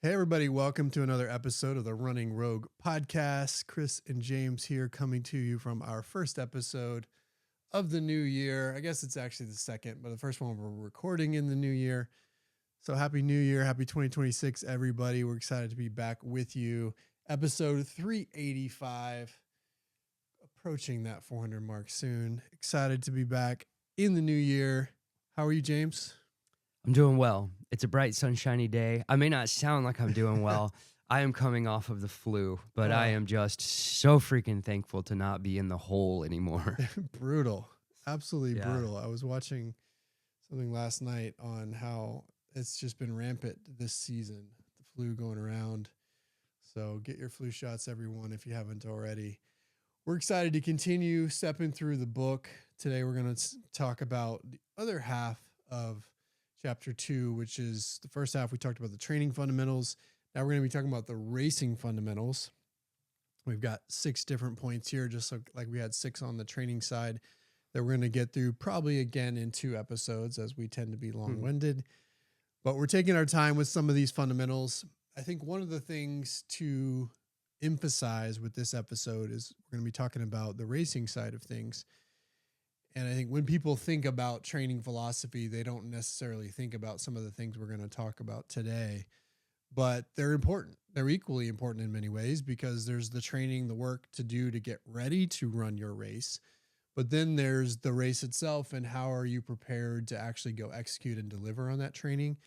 Hey, everybody, welcome to another episode of the Running Rogue podcast. Chris and James here coming to you from our first episode of the new year. I guess it's actually the second, but the first one we're recording in the new year. So happy new year. Happy 2026, everybody. We're excited to be back with you. Episode 385, approaching that 400 mark soon. Excited to be back in the new year. How are you, James? I'm doing well. It's a bright, sunshiny day. I may not sound like I'm doing well. I am coming off of the flu, but I am just so freaking thankful to not be in the hole anymore. Brutal. Absolutely brutal. I was watching something last night on how it's just been rampant this season, the flu going around. So get your flu shots, everyone, if you haven't already. We're excited to continue stepping through the book. Today, we're going to talk about the other half of chapter 2, which is the first half. We talked about the training fundamentals. Now we're going to be talking about the racing fundamentals. We've got 6 different points here, just like we had 6 on the training side that we're going to get through probably again in 2 episodes, as we tend to be long-winded. But we're taking our time with some of these fundamentals. I think one of the things to emphasize with this episode is we're going to be talking about the racing side of things. And I think when people think about training philosophy, they don't necessarily think about some of the things we're going to talk about today, but they're important. They're equally important in many ways because there's the training, the work to do to get ready to run your race. But then there's the race itself and how are you prepared to actually go execute and deliver on that training.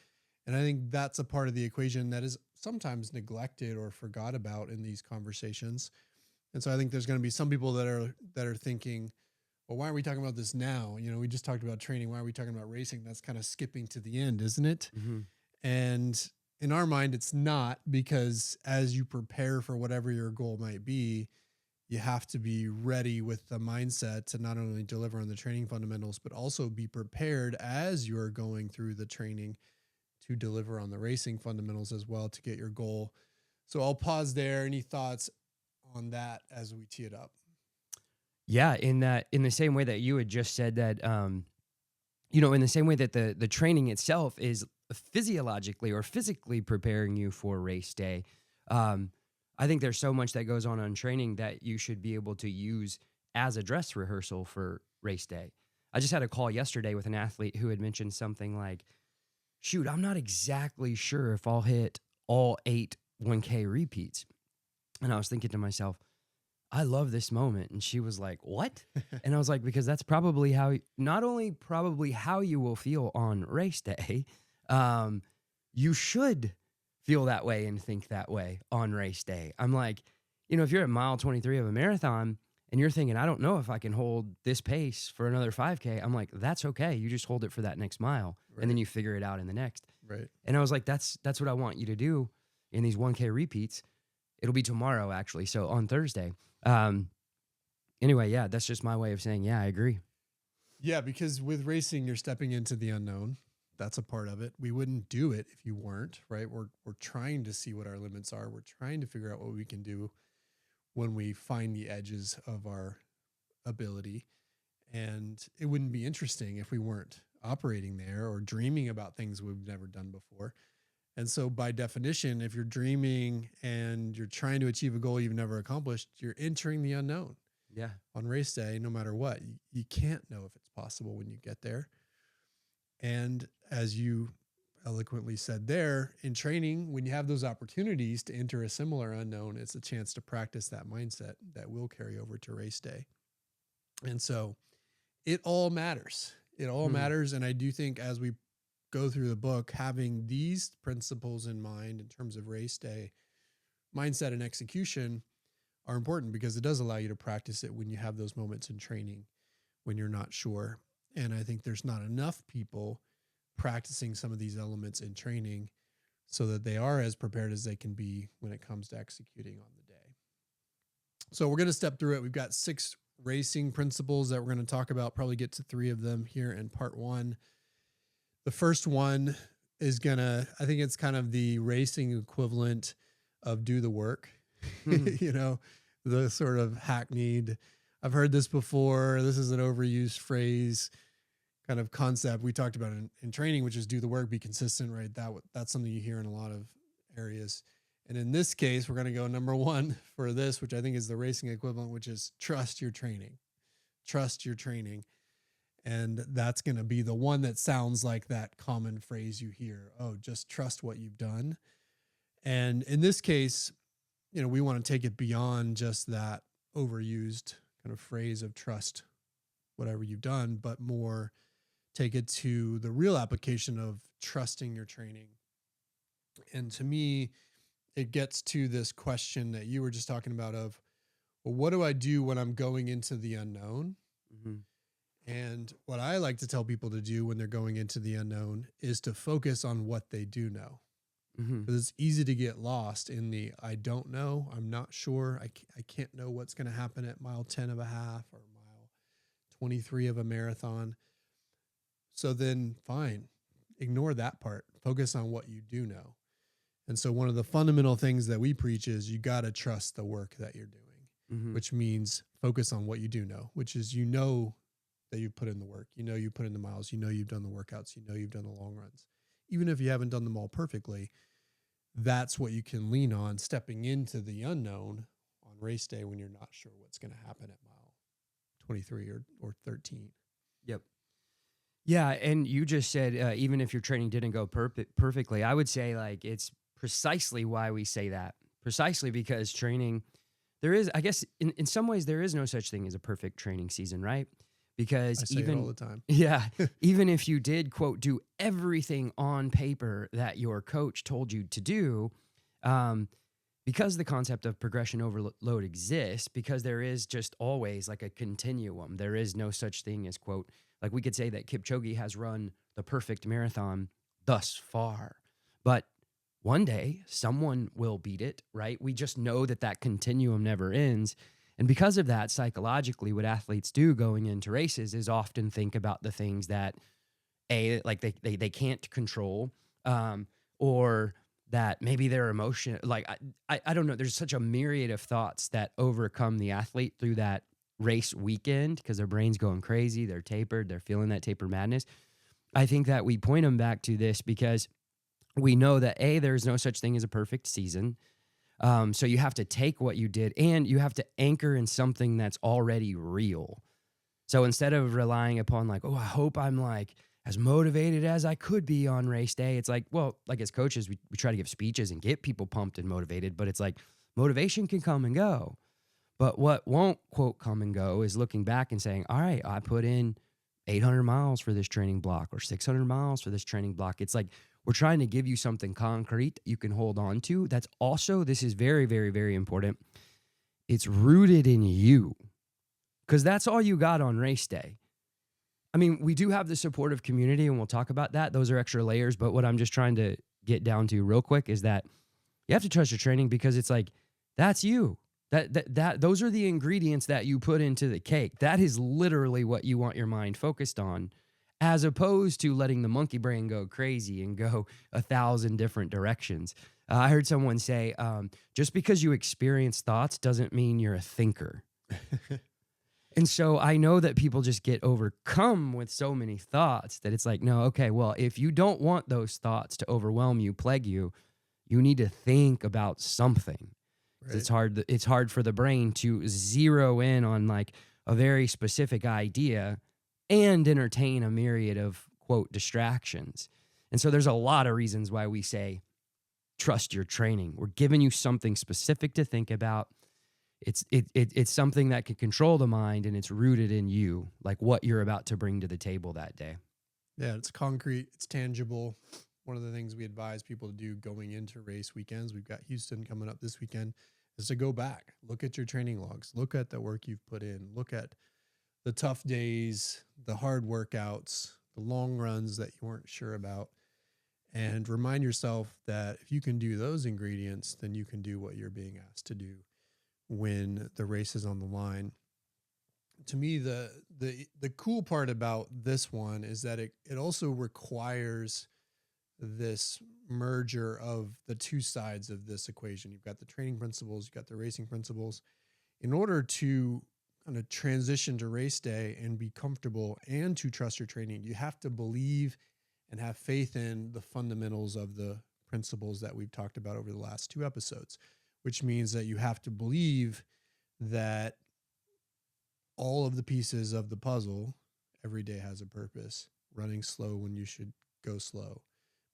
And I think that's a part of the equation that is sometimes neglected or forgot about in these conversations. And so I think there's going to be some people that are thinking, well, why are we talking about this now? You know, we just talked about training. Why are we talking about racing? That's kind of skipping to the end, isn't it? Mm-hmm. And in our mind, it's not, because as you prepare for whatever your goal might be, you have to be ready with the mindset to not only deliver on the training fundamentals, but also be prepared as you're going through the training to deliver on the racing fundamentals as well to get your goal. So I'll pause there. Any thoughts on that as we tee it up? Yeah, in the same way that you had just said that, in the same way that the training itself is physiologically or physically preparing you for race day. I think there's so much that goes on training that you should be able to use as a dress rehearsal for race day. I just had a call yesterday with an athlete who had mentioned something like, shoot, I'm not exactly sure if I'll hit all 8 1K repeats. And I was thinking to myself, I love this moment. And she was like, what? And I was like, because that's probably not only probably how you will feel on race day, you should feel that way and think that way on race day. I'm like, if you're at mile 23 of a marathon and you're thinking, I don't know if I can hold this pace for another 5K, I'm like, that's okay. You just hold it for that next mile. Right. And then you figure it out in the next. Right. And I was like, that's what I want you to do in these 1K repeats. It'll be tomorrow, actually. So on Thursday. Anyway, yeah, that's just my way of saying, yeah, I agree. Yeah, because with racing, you're stepping into the unknown. That's a part of it. We wouldn't do it if you weren't, right? We're trying to see what our limits are. We're trying to figure out what we can do when we find the edges of our ability. And it wouldn't be interesting if we weren't operating there or dreaming about things we've never done before. And so by definition, if you're dreaming and you're trying to achieve a goal you've never accomplished, you're entering the unknown. Yeah. On race day, no matter what, you can't know if it's possible when you get there. And as you eloquently said there, in training, when you have those opportunities to enter a similar unknown, it's a chance to practice that mindset that will carry over to race day. And so it all matters. It all matters. And I do think as we go through the book, having these principles in mind in terms of race day, mindset and execution are important because it does allow you to practice it when you have those moments in training when you're not sure. And I think there's not enough people practicing some of these elements in training so that they are as prepared as they can be when it comes to executing on the day. So we're going to step through it. We've got 6 racing principles that we're going to talk about, probably get to 3 of them here in part 1. The first one is I think it's kind of the racing equivalent of do the work, the sort of hackneyed, I've heard this before. This is an overused phrase kind of concept we talked about in training, which is do the work, be consistent, right? That's something you hear in a lot of areas. And in this case, we're going to go number one for this, which I think is the racing equivalent, which is trust your training. Trust your training. And that's going to be the one that sounds like that common phrase you hear. Oh, just trust what you've done. And in this case, we want to take it beyond just that overused kind of phrase of trust whatever you've done, but more take it to the real application of trusting your training. And to me, it gets to this question that you were just talking about of, well, what do I do when I'm going into the unknown? Mm-hmm. And what I like to tell people to do when they're going into the unknown is to focus on what they do know. Mm-hmm. Because it's easy to get lost in the, I don't know, I'm not sure, I can't know what's going to happen at mile 10 of a half or mile 23 of a marathon. So then fine, ignore that part. Focus on what you do know. And so one of the fundamental things that we preach is you got to trust the work that you're doing, mm-hmm. which means focus on what you do know, which is that you put in the work, you put in the miles, you've done the workouts, you've done the long runs. Even if you haven't done them all perfectly, that's what you can lean on stepping into the unknown on race day when you're not sure what's going to happen at mile 23 or 13. Yep. Yeah, and you just said even if your training didn't go perfectly, I would say like it's precisely why we say that. Precisely because training, there is, I guess, in some ways, there is no such thing as a perfect training season, right? Because I say it all the time. Yeah, even if you did, quote, do everything on paper that your coach told you to do, because the concept of progression overload exists, because there is just always like a continuum. There is no such thing as, quote, like we could say that Kipchoge has run the perfect marathon thus far, but one day someone will beat it, right? We just know that continuum never ends. And because of that, psychologically, what athletes do going into races is often think about the things that like they can't control, or that maybe their emotion, like I don't know. There's such a myriad of thoughts that overcome the athlete through that race weekend because their brain's going crazy, they're tapered, they're feeling that taper madness. I think that we point them back to this because we know that there's no such thing as a perfect season. So you have to take what you did and you have to anchor in something that's already real. So instead of relying upon like, oh, I hope I'm like as motivated as I could be on race day, it's like, well, like as coaches, we try to give speeches and get people pumped and motivated, but it's like motivation can come and go. But what won't, quote, come and go is looking back and saying, all right, I put in 800 miles for this training block or 600 miles for this training block. It's like we're trying to give you something concrete you can hold on to. That's also, this is very, very, very important. It's rooted in you because that's all you got on race day. I mean, we do have the supportive community and we'll talk about that. Those are extra layers. But what I'm just trying to get down to real quick is that you have to trust your training because it's like, that's you. Those are the ingredients that you put into the cake. That is literally what you want your mind focused on, as opposed to letting the monkey brain go crazy and go 1,000 different directions. I heard someone say, just because you experience thoughts doesn't mean you're a thinker. And so I know that people just get overcome with so many thoughts that it's like, no, okay, well, if you don't want those thoughts to overwhelm you, plague you, you need to think about something. Right. It's hard for the brain to zero in on like a very specific idea and entertain a myriad of, quote, distractions. And so there's a lot of reasons why we say, trust your training. We're giving you something specific to think about. It's something that can control the mind and it's rooted in you, like what you're about to bring to the table that day. Yeah, it's concrete. It's tangible. One of the things we advise people to do going into race weekends, we've got Houston coming up this weekend, is to go back, look at your training logs, look at the work you've put in, look at the tough days, the hard workouts, the long runs that you weren't sure about, and remind yourself that if you can do those ingredients, then you can do what you're being asked to do when the race is on the line. To me, the cool part about this one is that it also requires this merger of the two sides of this equation. You've got the training principles, you've got the racing principles. In order to kind of transition to race day and be comfortable and to trust your training, you have to believe and have faith in the fundamentals of the principles that we've talked about over the last 2 episodes, which means that you have to believe that all of the pieces of the puzzle every day has a purpose. Running slow when you should go slow,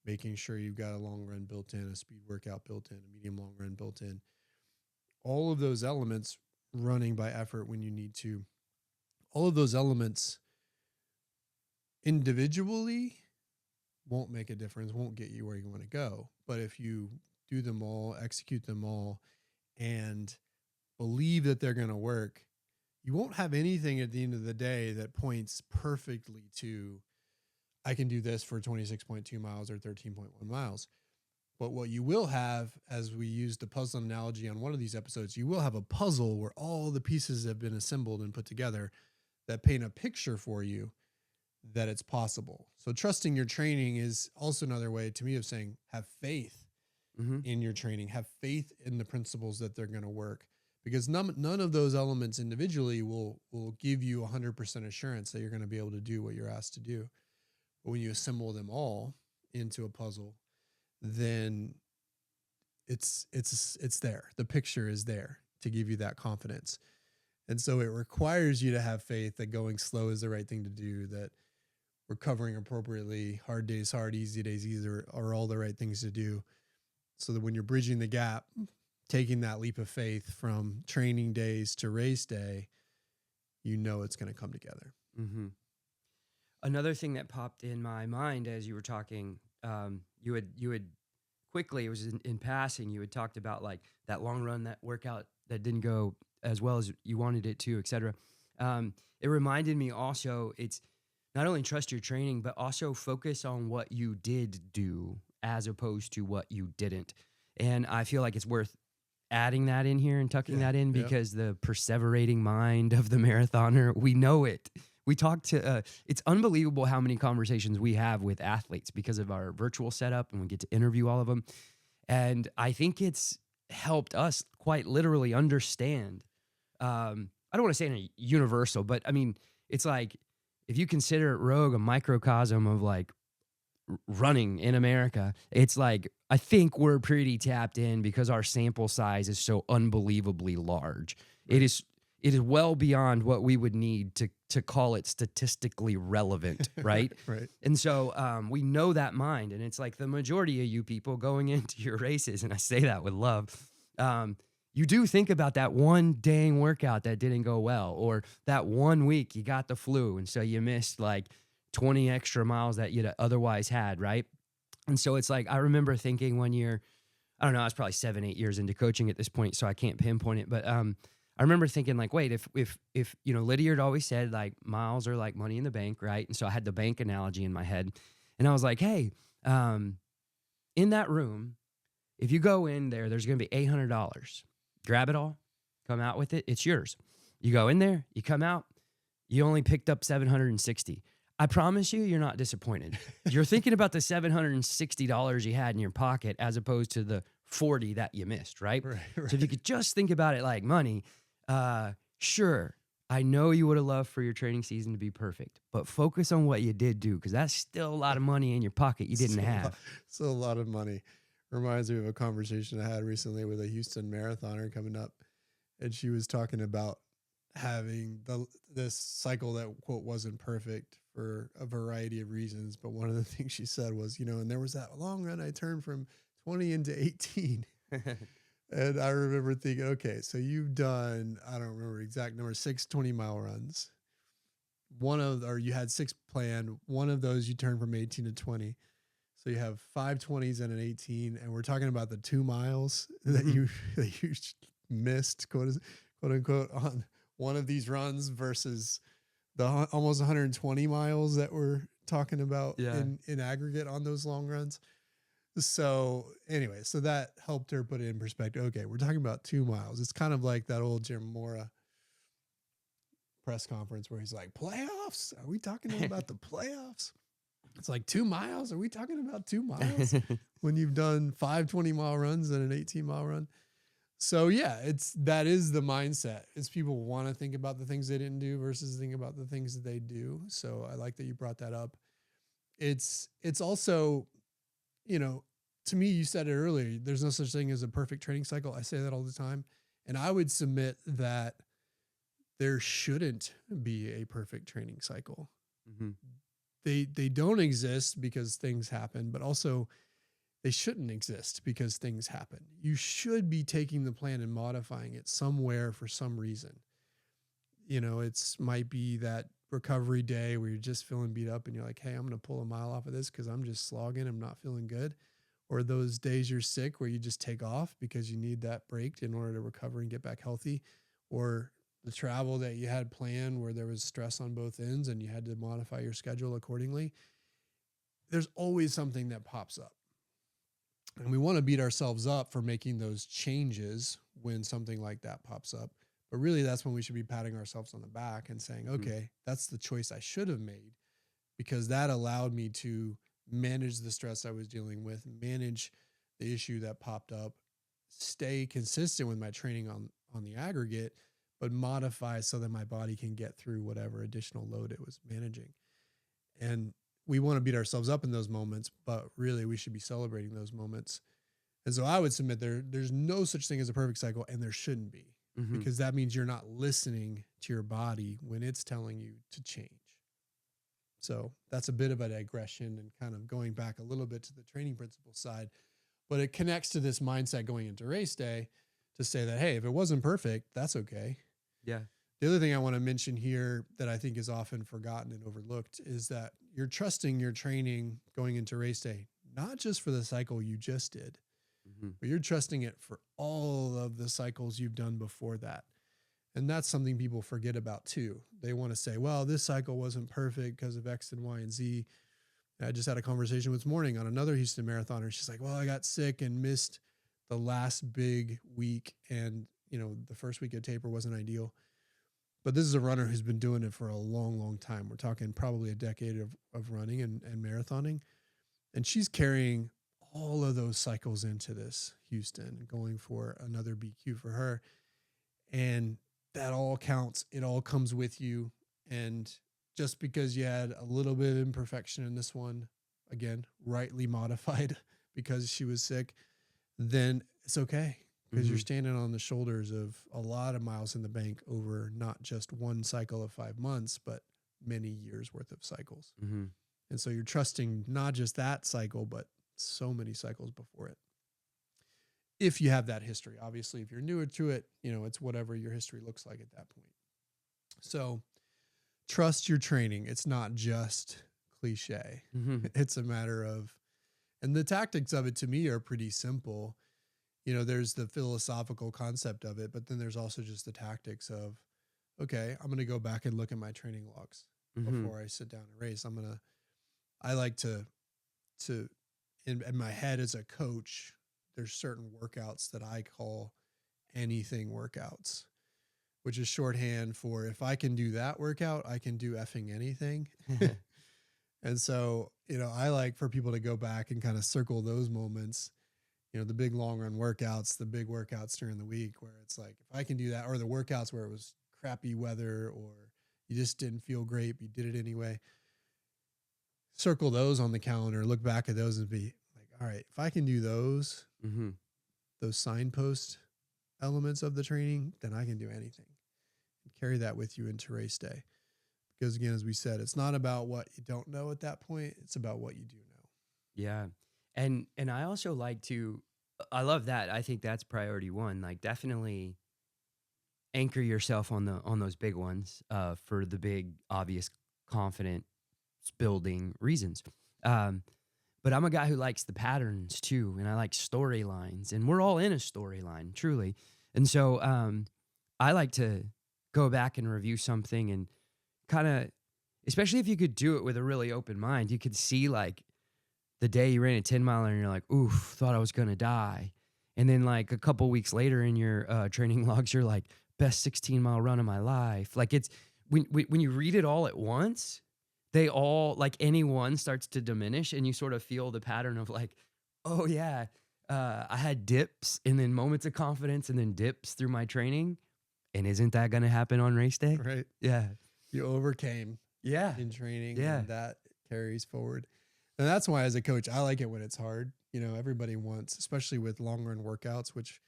making sure you've got a long run built in, a speed workout built in, a medium long run built in. All of those elements, running by effort when you need to, all of those elements individually won't make a difference, won't get you where you want to go. But if you do them all, execute them all, and believe that they're going to work, you won't have anything at the end of the day that points perfectly to, I can do this for 26.2 miles or 13.1 miles. But what you will have, as we used the puzzle analogy on one of these episodes, you will have a puzzle where all the pieces have been assembled and put together that paint a picture for you that it's possible. So trusting your training is also another way to me of saying, have faith in your training, have faith in the principles that they're going to work, because none of those elements individually will give you 100% assurance that you're going to be able to do what you're asked to do. But when you assemble them all into a puzzle, then it's there. The picture is there to give you that confidence. And so it requires you to have faith that going slow is the right thing to do, that recovering appropriately, hard days hard, easy days easy are all the right things to do. So that when you're bridging the gap, taking that leap of faith from training days to race day, you know it's going to come together. Mm-hmm. Another thing that popped in my mind as you were talking, you had quickly, it was in passing, you had talked about like that long run, that workout that didn't go as well as you wanted it to, et cetera. It reminded me also, it's not only trust your training, but also focus on what you did do as opposed to what you didn't. And I feel like it's worth adding that in here and tucking that in, because the perseverating mind of the marathoner, we know it. We talk to, it's unbelievable how many conversations we have with athletes because of our virtual setup, and we get to interview all of them. And I think it's helped us quite literally understand, I don't want to say in a universal, but I mean, it's like, if you consider Rogue a microcosm of like running in America, it's like, I think we're pretty tapped in because our sample size is so unbelievably large. Right. It is well beyond what we would need to call it statistically relevant, right? Right. And so we know that mind, and it's like the majority of you people going into your races, and I say that with love, you do think about that one dang workout that didn't go well, or that one week you got the flu, and so you missed like 20 extra miles that you'd otherwise had, right? And so it's like, I remember thinking one year, I don't know, I was probably 7-8 years into coaching at this point, so I can't pinpoint it, but I remember thinking like, wait, if you know, Lydia had always said like miles are like money in the bank, right? And so I had the bank analogy in my head, and I was like, hey, in that room, if you go in there, there's going to be $800. Grab it all, come out with it. It's yours. You go in there, you come out, you only picked up $760. I promise you're not disappointed. You're thinking about the $760 you had in your pocket as opposed to the 40 that you missed, right? Right. So if you could just think about it like money, sure, I know you would have loved for your training season to be perfect, but focus on what you did do, because that's still a lot of money in your pocket you didn't have. Still a lot of money. Reminds me of a conversation I had recently with a Houston marathoner coming up, and she was talking about having this cycle that, quote, wasn't perfect for a variety of reasons. But one of the things she said was, you know, and there was that long run I turned from 20 into 18. And I remember thinking, okay, so you've done, I don't remember exact number, 6 20-mile runs. You had 6 planned. One of those you turned from 18 to 20. So you have 5 20s and an 18. And we're talking about the 2 miles that you missed, quote unquote, on one of these runs versus the almost 120 miles that we're talking about in aggregate on those long runs. So anyway, so that helped her put it in perspective. Okay, we're talking about 2 miles. It's kind of like that old Jim Mora press conference where he's like, playoffs? Are we talking about the playoffs? It's like 2 miles. Are we talking about 2 miles when you've done 5 20-mile runs and an 18-mile run? So yeah, that is the mindset. Is people want to think about the things they didn't do versus think about the things that they do. So I like that you brought that up. It's also, you know, to me, you said it earlier, there's no such thing as a perfect training cycle. I say that all the time. And I would submit that there shouldn't be a perfect training cycle. Mm-hmm. They don't exist because things happen, but also they shouldn't exist because things happen. You should be taking the plan and modifying it somewhere for some reason. You know, it's might be that recovery day where you're just feeling beat up and you're like, hey, I'm going to pull a mile off of this because I'm just slogging. I'm not feeling good. Or those days you're sick where you just take off because you need that break in order to recover and get back healthy. Or the travel that you had planned where there was stress on both ends and you had to modify your schedule accordingly. There's always something that pops up. And we want to beat ourselves up for making those changes when something like that pops up. But really, that's when we should be patting ourselves on the back and saying, okay, that's the choice I should have made, because that allowed me to manage the stress I was dealing with, manage the issue that popped up, stay consistent with my training on the aggregate, but modify so that my body can get through whatever additional load it was managing. And we want to beat ourselves up in those moments, but really we should be celebrating those moments. And so I would submit there's no such thing as a perfect cycle, and there shouldn't be, because that means you're not listening to your body when it's telling you to change. So that's a bit of a digression and kind of going back a little bit to the training principle side, but it connects to this mindset going into race day to say that, hey, if it wasn't perfect, that's okay. Yeah. The other thing I want to mention here that I think is often forgotten and overlooked is that you're trusting your training going into race day, not just for the cycle you just did, but you're trusting it for all of the cycles you've done before that. And that's something people forget about too. They want to say, well, this cycle wasn't perfect because of X and Y and Z. And I just had a conversation this morning on another Houston marathoner. She's like, well, I got sick and missed the last big week. And, you know, the first week of taper wasn't ideal. But this is a runner who's been doing it for a long, long time. We're talking probably a decade of running and marathoning. And she's carrying all of those cycles into this Houston, going for another BQ for her. And that all counts. It all comes with you. And just because you had a little bit of imperfection in this one, again, rightly modified because she was sick, then it's okay, because you're standing on the shoulders of a lot of miles in the bank over not just one cycle of 5 months, but many years worth of cycles. And so you're trusting not just that cycle, but so many cycles before it. If you have that history, obviously, if you're newer to it, you know, it's whatever your history looks like at that point. So trust your training. It's not just cliche. It's a matter of, and the tactics of it to me are pretty simple. You know, there's the philosophical concept of it, but then there's also just the tactics of, okay, I'm going to go back and look at my training logs before I sit down and race. I like to in my head as a coach, there's certain workouts that I call anything workouts, which is shorthand for, if I can do that workout, I can do effing anything. And so, you know, I like for people to go back and kind of circle those moments, you know, the big long run workouts, the big workouts during the week where it's like, if I can do that, or the workouts where it was crappy weather or you just didn't feel great, but you did it anyway. Circle those on the calendar, look back at those and be like, all right, if I can do those, those signpost elements of the training, then I can do anything. And carry that with you into race day. Because again, as we said, it's not about what you don't know at that point. It's about what you do know. Yeah. And I also like to, I love that. I think that's priority one. Like, definitely anchor yourself on those big ones, for the big, obvious, confident building reasons. But I'm a guy who likes the patterns too. And I like storylines, and we're all in a storyline, truly. And so, I like to go back and review something and kind of, especially if you could do it with a really open mind, you could see like the day you ran a 10 miler and you're like, oof, thought I was going to die. And then like a couple weeks later in your training logs, you're like, best 16-mile run of my life. Like, it's when you read it all at once, they all, like, any one starts to diminish, and you sort of feel the pattern of like, oh yeah, I had dips and then moments of confidence and then dips through my training. And isn't that going to happen on race day? Right. Yeah. You overcame in training, and that carries forward. And that's why as a coach, I like it when it's hard. everybody wants, especially with long run workouts, which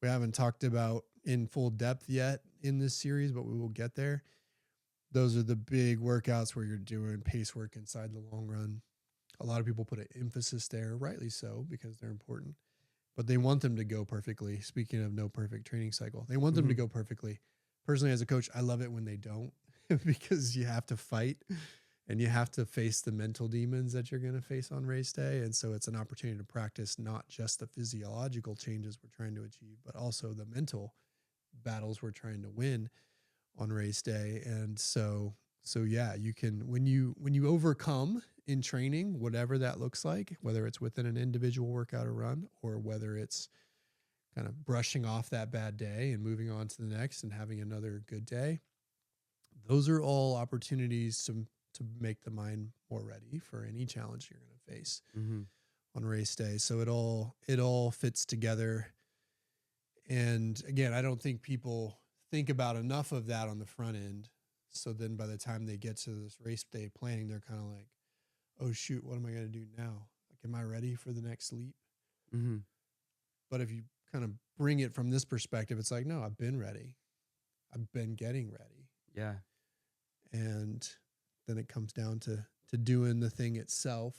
we haven't talked about in full depth yet in this series, but we will get there. Those are the big workouts where you're doing pace work inside the long run. A lot of people put an emphasis there, rightly so, because they're important, but they want them to go perfectly. Speaking of no perfect training cycle, they want them to go perfectly. Personally, as a coach, I love it when they don't because you have to fight and you have to face the mental demons that you're going to face on race day. And so it's an opportunity to practice not just the physiological changes we're trying to achieve, but also the mental battles we're trying to win on race day. And so yeah, you can, when you overcome in training, whatever that looks like, whether it's within an individual workout or run, or whether it's kind of brushing off that bad day and moving on to the next and having another good day, those are all opportunities to make the mind more ready for any challenge you're going to face on race day. So it all fits together. And again, I don't think people think about enough of that on the front end. So then by the time they get to this race day planning, they're kind of like, oh shoot, what am I going to do now? Like, am I ready for the next leap? But if you kind of bring it from this perspective, it's like, no, I've been ready. I've been getting ready. Yeah. And then it comes down to doing the thing itself,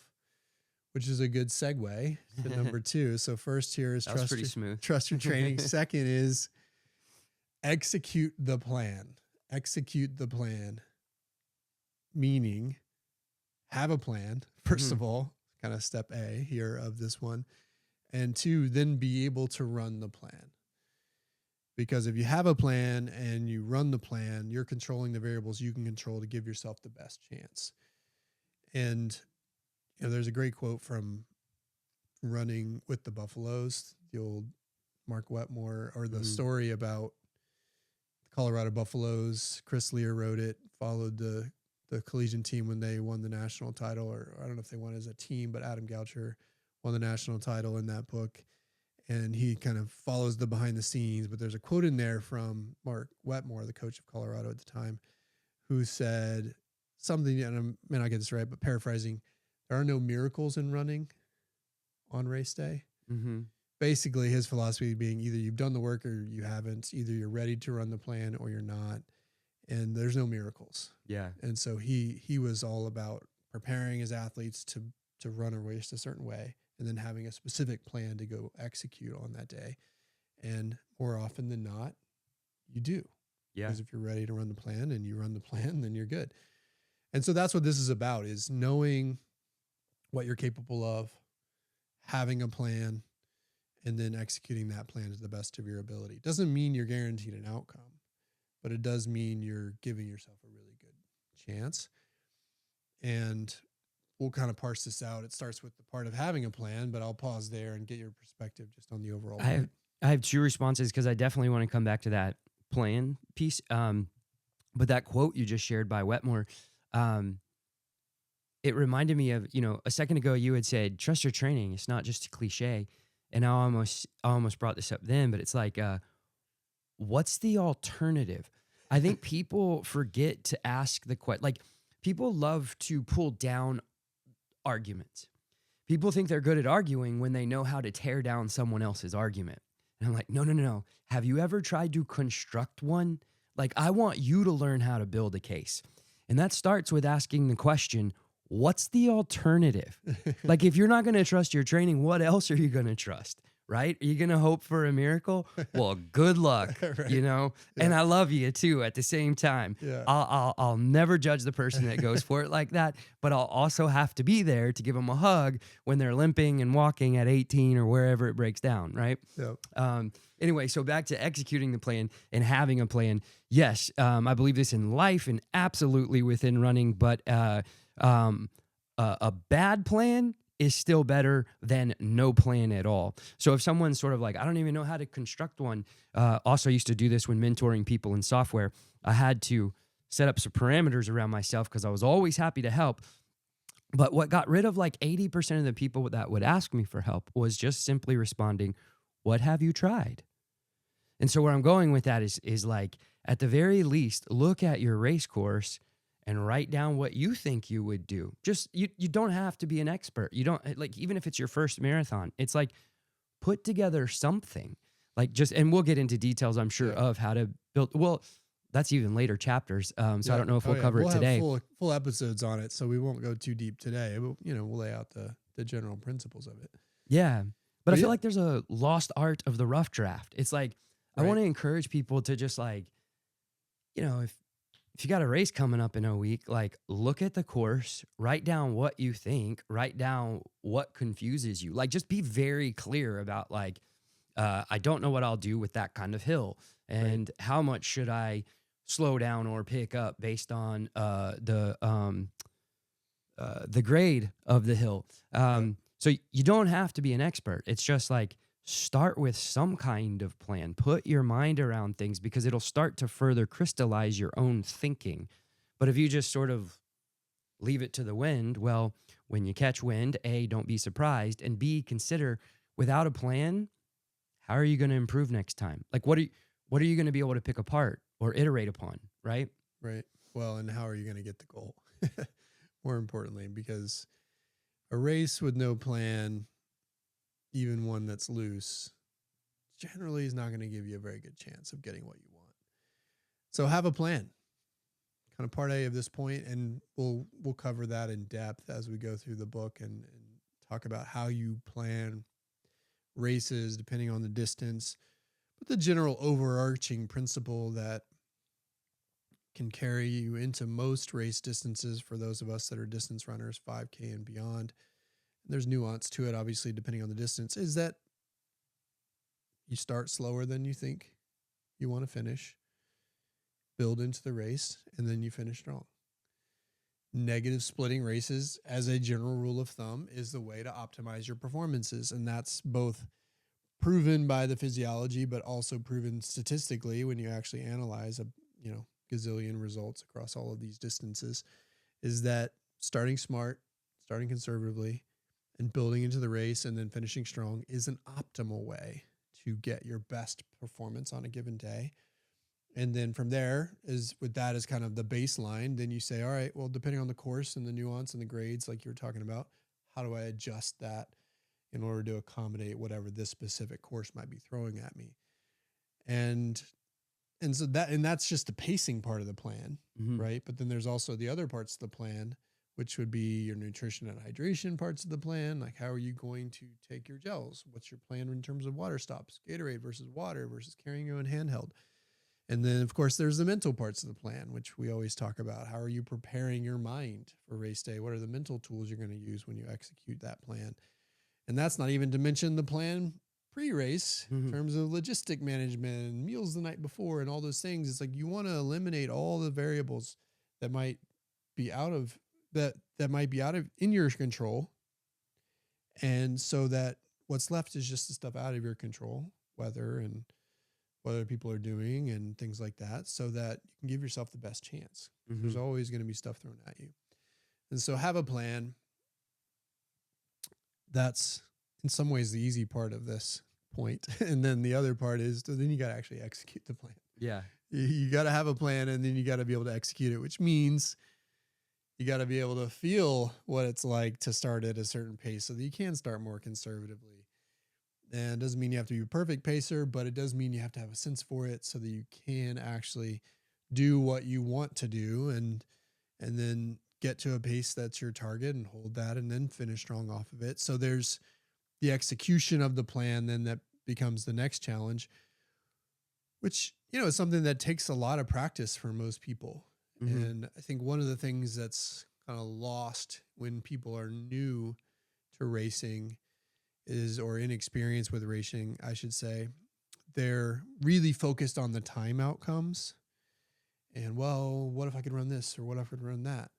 which is a good segue to number 2. So first here is trust your training. Second is execute the plan. Execute the plan, meaning have a plan, first of all, kind of step A here of this one. And 2, then be able to run the plan. Because if you have a plan and you run the plan, you're controlling the variables you can control to give yourself the best chance. And there's a great quote from Running with the Buffaloes, the old Mark Wetmore, or the story about the Colorado Buffaloes. Chris Lear wrote it, followed the collegiate team when they won the national title, or I don't know if they won as a team, but Adam Goucher won the national title in that book. And he kind of follows the behind the scenes, but there's a quote in there from Mark Wetmore, the coach of Colorado at the time, who said something, and I may not get this right, but paraphrasing, there are no miracles in running on race day. Basically, his philosophy being either you've done the work or you haven't. Either you're ready to run the plan or you're not. And there's no miracles. Yeah. And so he was all about preparing his athletes to run a race a certain way, and then having a specific plan to go execute on that day. And more often than not, you do. Yeah. Because if you're ready to run the plan and you run the plan, then you're good. And so that's what this is about, is knowing what you're capable of, having a plan, and then executing that plan to the best of your ability. Doesn't mean you're guaranteed an outcome, but it does mean you're giving yourself a really good chance. And we'll kind of parse this out. It starts with the part of having a plan, but I'll pause there and get your perspective just on the overall plan. I have 2 responses because I definitely want to come back to that plan piece. But that quote you just shared by Wetmore, it reminded me of, a second ago you had said, trust your training. It's not just a cliche. And I almost brought this up then, but it's like, what's the alternative? I think people forget to ask the question. Like, people love to pull down arguments. People think they're good at arguing when they know how to tear down someone else's argument. And I'm like, no. Have you ever tried to construct one? Like, I want you to learn how to build a case. And that starts with asking the question, what's the alternative? Like, if you're not going to trust your training, what else are you going to trust? Right? Are you going to hope for a miracle? Well, good luck, Right. Yeah. And I love you too at the same time. Yeah. I'll never judge the person that goes for it like that, but I'll also have to be there to give them a hug when they're limping and walking at 18 or wherever it breaks down, right? Yep. Anyway, so back to executing the plan and having a plan. Yes, I believe this in life and absolutely within running, but a bad plan is still better than no plan at all. So if someone's sort of like, I don't even know how to construct one, also I used to do this when mentoring people in software. I had to set up some parameters around myself because I was always happy to help. But what got rid of like 80% of the people that would ask me for help was just simply responding, what have you tried? And so where I'm going with that is like, at the very least, look at your race course and write down what you think you would do. Just you don't have to be an expert. You don't like even if it's your first marathon. It's like put together something. Like just and we'll get into details I'm sure of how to build well that's even later chapters. So I don't know if we'll cover it today. We'll have full episodes on it, so we won't go too deep today. But, we'll lay out the general principles of it. Yeah. But I feel like there's a lost art of the rough draft. It's like, I want to encourage people to just like, if you got a race coming up in a week, like look at the course, write down what you think, write down what confuses you. Like just be very clear about like, I don't know what I'll do with that kind of hill and how much should I slow down or pick up based on the grade of the hill. So you don't have to be an expert. It's just like start with some kind of plan. Put your mind around things because it'll start to further crystallize your own thinking. But if you just sort of leave it to the wind, well, when you catch wind, A, don't be surprised, and B, consider without a plan, how are you going to improve next time? Like what are you going to be able to pick apart or iterate upon, right? Right. Well, and how are you going to get the goal? More importantly, because a race with no plan, even one that's loose, generally is not going to give you a very good chance of getting what you want. So have a plan. Kind of part A of this point, and we'll cover that in depth as we go through the book and talk about how you plan races depending on the distance. But the general overarching principle that can carry you into most race distances for those of us that are distance runners, 5K and beyond. There's nuance to it, obviously, depending on the distance, is that you start slower than you think you want to finish, build into the race, and then you finish strong. Negative splitting races, as a general rule of thumb, is the way to optimize your performances. And that's both proven by the physiology, but also proven statistically when you actually analyze gazillion results across all of these distances, is that starting smart, starting conservatively, and building into the race and then finishing strong is an optimal way to get your best performance on a given day. And then from there, is with that as kind of the baseline, then you say, all right, well, depending on the course and the nuance and the grades, like you were talking about, how do I adjust that in order to accommodate whatever this specific course might be throwing at me? And so that's just the pacing part of the plan, right? But then there's also the other parts of the plan, which would be your nutrition and hydration parts of the plan. Like, how are you going to take your gels? What's your plan in terms of water stops, Gatorade versus water versus carrying your own handheld? And then, of course, there's the mental parts of the plan, which we always talk about. How are you preparing your mind for race day? What are the mental tools you're going to use when you execute that plan? And that's not even to mention the plan pre-race in terms of logistic management and meals the night before and all those things. It's like you want to eliminate all the variables that might be out of in your control. And so that what's left is just the stuff out of your control, weather and what other people are doing and things like that, so that you can give yourself the best chance. There's always going to be stuff thrown at you. And so have a plan. That's in some ways the easy part of this point. And then the other part is, so then you got to actually execute the plan. Yeah. You got to have a plan, and then you got to be able to execute it, which means you got to be able to feel what it's like to start at a certain pace so that you can start more conservatively. And it doesn't mean you have to be a perfect pacer, but it does mean you have to have a sense for it so that you can actually do what you want to do and then get to a pace that's your target and hold that and then finish strong off of it. So there's the execution of the plan, then that becomes the next challenge, which, is something that takes a lot of practice for most people. And I think one of the things that's kind of lost when people are new to racing or inexperienced with racing, I should say, they're really focused on the time outcomes. And, well, what if I could run this or what if I could run that?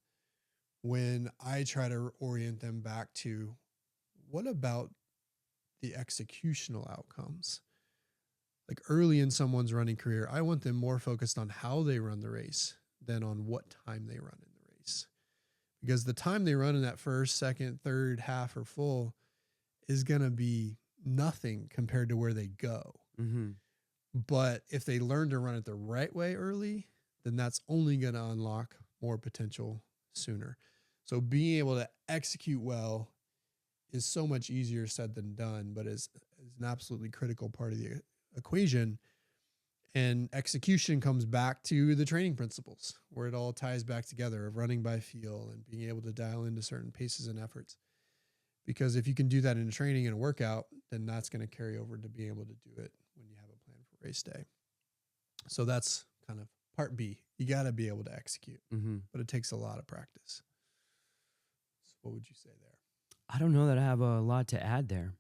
When I try to orient them back to what about the executional outcomes? Like early in someone's running career, I want them more focused on how they run the race than on what time they run in the race. Because the time they run in that first, second, third, half, or full is going to be nothing compared to where they go. But if they learn to run it the right way early, then that's only going to unlock more potential sooner. So being able to execute well is so much easier said than done, but is an absolutely critical part of the equation. And execution comes back to the training principles, where it all ties back together, of running by feel and being able to dial into certain paces and efforts. Because if you can do that in a training and a workout, then that's going to carry over to being able to do it when you have a plan for race day. So that's kind of part B. You got to be able to execute, but it takes a lot of practice. So what would you say there? I don't know that I have a lot to add there.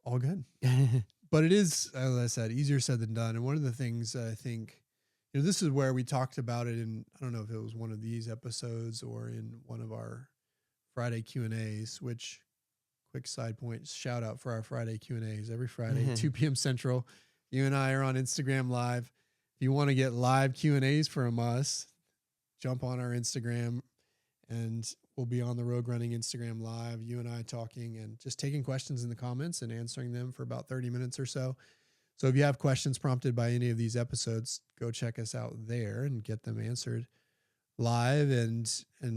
All good. But it is, as I said, easier said than done. And one of the things I think, this is where we talked about it in, I don't know if it was one of these episodes or in one of our Friday Q&As, which, quick side point, shout out for our Friday Q&As every Friday, 2 p.m. Central. You and I are on Instagram Live. If you want to get live Q&As from us, jump on our Instagram and we'll be on the Rogue Running Instagram Live, you and I talking and just taking questions in the comments and answering them for about 30 minutes or so. So if you have questions prompted by any of these episodes, go check us out there and get them answered live. And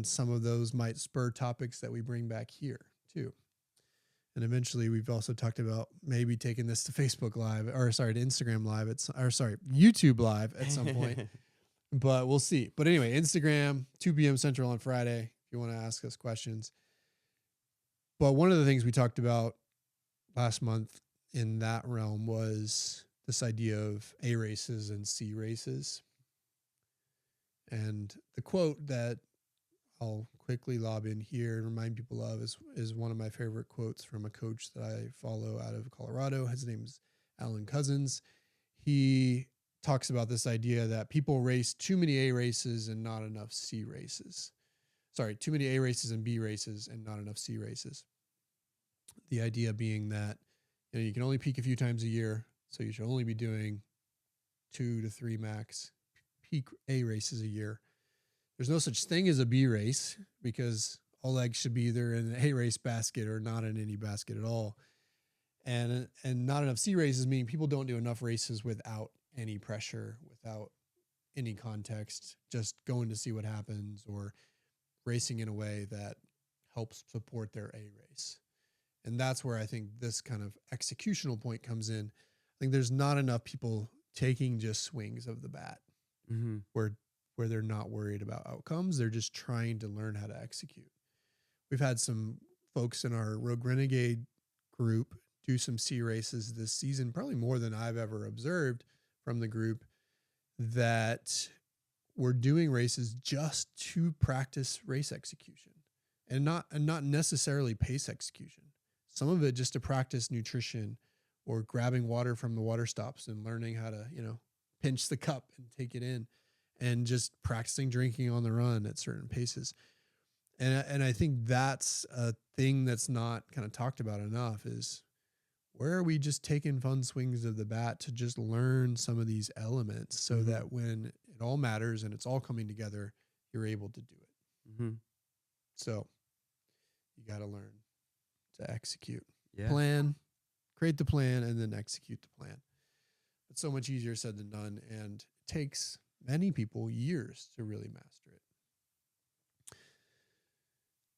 some of those might spur topics that we bring back here too. And eventually we've also talked about maybe taking this to Facebook Live, to Instagram Live, YouTube Live at some point. But we'll see. But anyway, Instagram, 2 p.m. Central on Friday, if you want to ask us questions. But one of the things we talked about last month in that realm was this idea of A races and C races. And the quote that I'll quickly lob in here and remind people of is one of my favorite quotes from a coach that I follow out of Colorado. His name's Alan Cousins. He talks about this idea that people race too many A races and not enough C races. Too many A races and B races and not enough C races. The idea being that you can only peak a few times a year, so you should only be doing 2 to 3 max peak A races a year. There's no such thing as a B race because all eggs should be either in an A race basket or not in any basket at all. And not enough C races mean people don't do enough races without any pressure, without any context, just going to see what happens or racing in a way that helps support their A race. And that's where I think this kind of executional point comes in. I think there's not enough people taking just swings of the bat where they're not worried about outcomes. They're just trying to learn how to execute. We've had some folks in our Rogue Renegade group do some C races this season, probably more than I've ever observed from the group, that were doing races just to practice race execution and not necessarily pace execution. Some of it just to practice nutrition or grabbing water from the water stops and learning how to, pinch the cup and take it in, and just practicing drinking on the run at certain paces. And I think that's a thing that's not kind of talked about enough, is where are we just taking fun swings of the bat to just learn some of these elements so that when it all matters and it's all coming together, you're able to do it. So you got to learn to execute. Plan, create the plan, and then execute the plan. It's so much easier said than done, and it takes many people years to really master it.